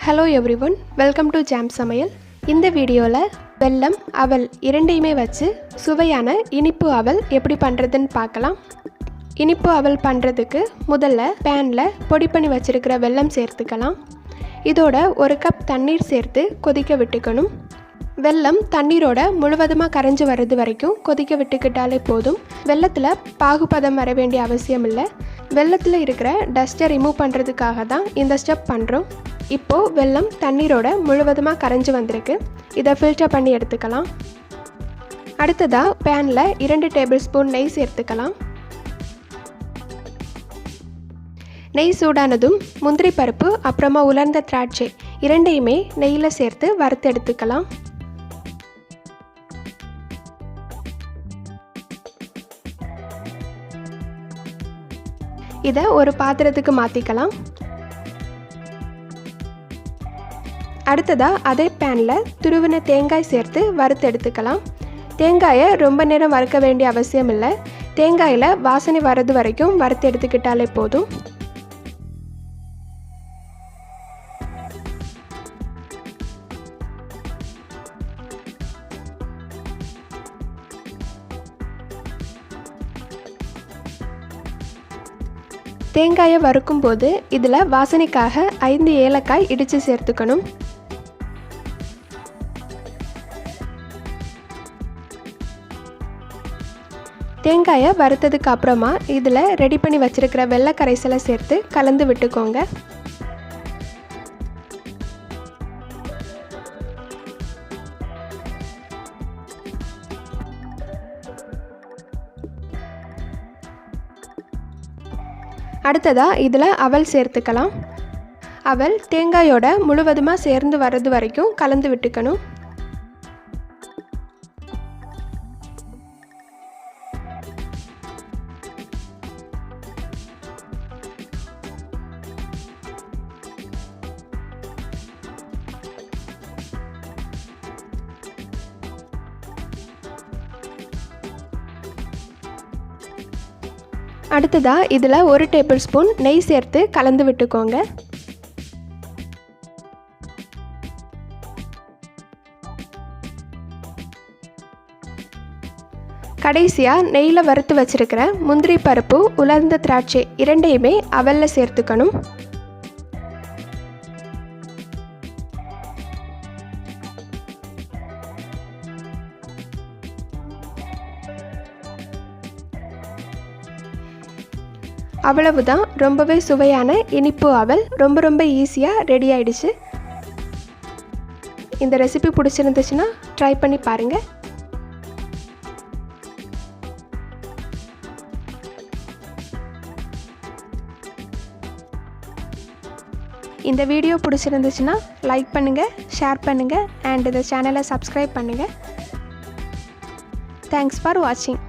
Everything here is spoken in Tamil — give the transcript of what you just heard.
Hello everyone, welcome to Jam Samayal. இந்த வீடியோல வெல்லம், அவல் இரண்டையுமே வச்சு சுவையான இனிப்பு அவல் எப்படி பண்றதுன்னு பார்க்கலாம். இனிப்பு அவல் பண்றதுக்கு முதல்ல panல பொடி பண்ணி வச்சிருக்கிற வெல்லம் சேர்த்துக்கலாம். இதோட 1 கப் தண்ணீர் சேர்த்து கொதிக்க விட்டுக்கணும். வெல்லம் தண்ணீரோட முழுவதுமா கரைஞ்சு வரது வரைக்கும் கொதிக்க விட்டுக்கிட்டாலே போதும். வெல்லத்துல பாகுபதம் வர வேண்டிய அவசியம் இல்லை. வெல்லத்துல இருக்கிற டஸ்ட்டை ரிமூவ் பண்றதுக்காக தான் இந்த ஸ்டெப் பண்றோம். இப்போ வெல்லம் தண்ணீரோட முழுவதுமா கரைஞ்சு வந்திருக்கு. இதை ஃபில்டர் பண்ணி எடுத்துக்கலாம். அடுத்ததா பேன்ல 2 டேபிள் ஸ்பூன் நெய் சேர்த்துக்கலாம். நெய் சூடானதும் முந்திரி பருப்பு அப்புறமா உலர்ந்த திராட்சை இரண்டையுமே நெய்யில சேர்த்து வறுத்து எடுத்துக்கலாம். இதை ஒரு பாத்திரத்துக்கு மாற்றிக்கலாம். அடுத்ததா அதே பேனில் துருவின தேங்காய் சேர்த்து வறுத்து எடுத்துக்கலாம். தேங்காயை ரொம்ப நேரம் வறுக்க வேண்டிய அவசியம் இல்லை. தேங்காயில் வாசனை வர்றது வரைக்கும் வறுத்து எடுத்துக்கிட்டாலே போதும். தேங்காயை வறுக்கும்போது இதில் வாசனைக்காக 5 ஏலக்காய் இடித்து சேர்த்துக்கணும். தேங்காயை வறுத்ததுக்கு அப்புறமா இதில் ரெடி பண்ணி வச்சிருக்கிற வெள்ளை கரைசலை சேர்த்து கலந்து விட்டுக்கோங்க. அடுத்ததா இதில் அவல் சேர்த்துக்கலாம். அவல் தேங்காயோட முழுவதுமாக சேர்ந்து வர்றது வரைக்கும் கலந்து விட்டுக்கணும். அடுத்ததா இதில் 1 டேபிள் ஸ்பூன் நெய் சேர்த்து கலந்து விட்டுக்கோங்க. கடைசியாக நெய்யில் வறுத்து வச்சிருக்கிற முந்திரி பருப்பு உலர்ந்த திராட்சை இரண்டையுமே அவலில் சேர்த்துக்கணும். அவ்வளவுதான், ரொம்பவே சுவையான இனிப்பு அவல் ரொம்ப ஈஸியாக ரெடி ஆயிடுச்சு. இந்த ரெசிபி பிடிச்சிருந்துச்சுன்னா ட்ரை பண்ணி பாருங்கள். இந்த வீடியோ பிடிச்சிருந்துச்சுன்னா லைக் பண்ணுங்கள், ஷேர் பண்ணுங்கள் அண்ட் இந்த சேனலை சப்ஸ்கிரைப் பண்ணுங்கள். தேங்க்ஸ் ஃபார் வாட்சிங்.